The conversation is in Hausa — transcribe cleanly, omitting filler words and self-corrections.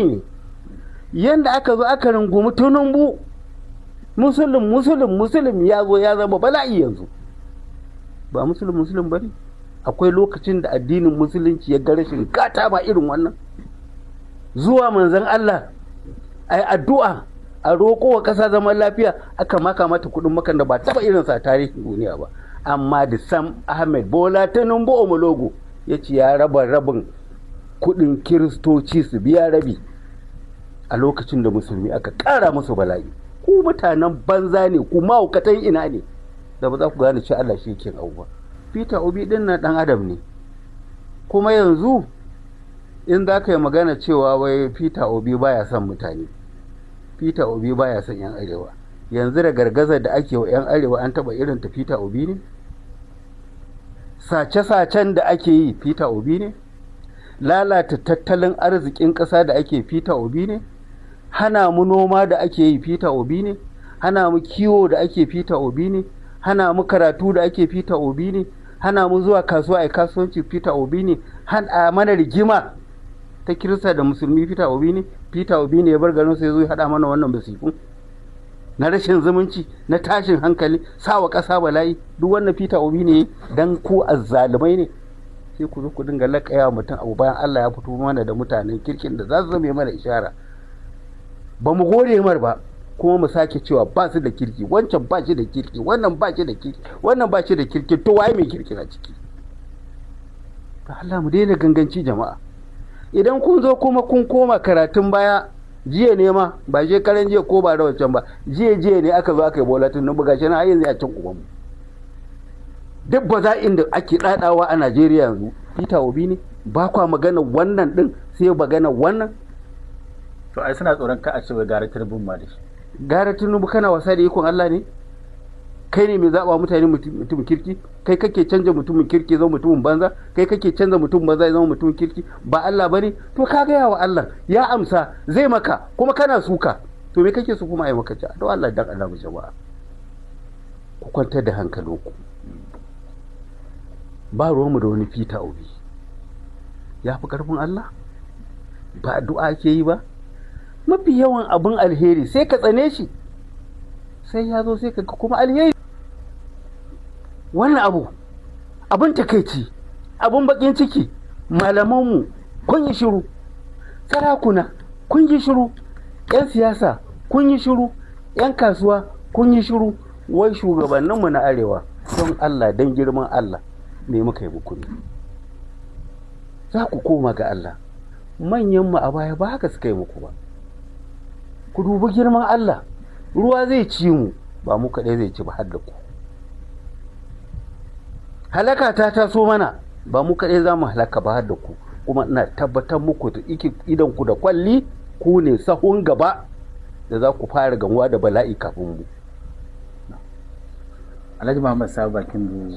bala'i ne. Yanda aka zo aka rungumi Tinubu musulun ya zo ya zama bala'i yanzu. Ba musulun ba ne. Akwai lokacin da addinin musulunci ya ga rashin gata ba irin wannan. Zuwa manzon Allah ai addu'a a roƙo wa ƙasa zaman lafiya, aka maka mata kuɗin makan da ba taɓa irinsa a tarihin duniya ba. Amma da Sam Ahmed Bola Tinubu Omologo ya ce ya raba rabin kuɗin kiristoci su biya rabi a lokacin da musulmi aka ƙara musu bala'i. Ku mutanen banza ne, ku mahaukatan ina ne da ba za ku gane cewa Allah shi yake abubuwa. Peter Obi ɗin na ɗan adam ne, kuma yanzu in za ka yi magana cewa wai Peter Obi baya son mutane, Peter Obi baya son 'yan arewa. Yanzu da gargazar da ake wa 'yan arewa an taɓa irin ta Peter Obi ne? Sace-sacen da ake yi Peter Obi ne? Lalata tattalin arzikin ƙasa da ake Peter Obi ne? Hana mu noma da ake yi Peter Obi ne? Hana mu kiwo da ake Peter Obi ne? Hana mu karatu da ake Peter Obi ne? Hana mu zuwa kasuwa a kasuwanci Peter Obi ne? Hana mana rigima ta Kirista da Musulmi Peter Obi ne? Peter Obi ne ya bar garin sai zo ya haɗa mana wannan basifun na rashin zumunci, na tashin hankali, sawa ƙasa bala'i. Duk wannan Peter Obi ne dan ku azzalumai ne. Sai ku zo ku dinga laƙaya mutum abu bayan Allah ya fito mana da mutanen kirkin da za su zama mana ishara. Ba mu gode mar ba, kuma mu sake cewa ba su da kirki, wancan ba shi da kirki, wannan ba shi da kirki, wannan ba shi da kirki, to waye mai kirki a ciki? Ta Allah mu daina ganganci jama'a. Idan kun zo kuma kun koma karatun baya, jiya ne ma ba shekaran jiya ko ba da wancan ba, jiya ne aka zo aka yi Bola Tinubu, gashi na yanzu a cin ubanmu. Duk baza'in da ake ɗaɗawa a Najeriya yanzu Peter Obi ne. Ba kwa magana wannan ɗin sai magana wannan. To ai suna tsoron ka a ce wai gara Tinubu ma da shi. Gara Tinubu kana wasa da ikon Allah ne? Kai ne mai zaɓa mutane mutumin kirki? Kai kake canza mutumin kirki zama mutumin banza? Kai kake canza mutumin banza zama mutumin kirki? Ba Allah bane? To ka gaya wa Allah ya amsa zai maka, kuma kana suka. To me kake so kuma ai maka ci? Don Allah dan Allah mu jama'a. Ku kwantar da hankalinku. Ba ruwanmu da wani Peter Obi. Ya fi ƙarfin Allah? Ba addu'a ake yi ba? Mafi yawan abin alheri sai ka tsane shi, sai ya zo sai ka kuma alheri. Wannan abin takaici, abin bakin ciki, malamanmu kun yi shiru, sarakuna kun yi shiru, 'yan siyasa kun yi shiru, 'yan kasuwa kun yi shiru, wai shugabanninmu na arewa don Allah, don girman Allah me muka yi muku ne? Za ku koma ga Allah. Manyanmu a baya ba haka suka yi muku ba. Ku dubi girman Allah, ruwa zai ci mu, ba mu kaɗai zai ci ba har da ku. Halaka ta taso mana, ba mu kaɗai za mu halaka ba har da ku. Kuma ina tabbatar muku da idan ku da kwalli, ku ne sahun gaba da za ku fara gamuwa da bala'i kafin mu. Alhaji Muhammad Sabo Bakin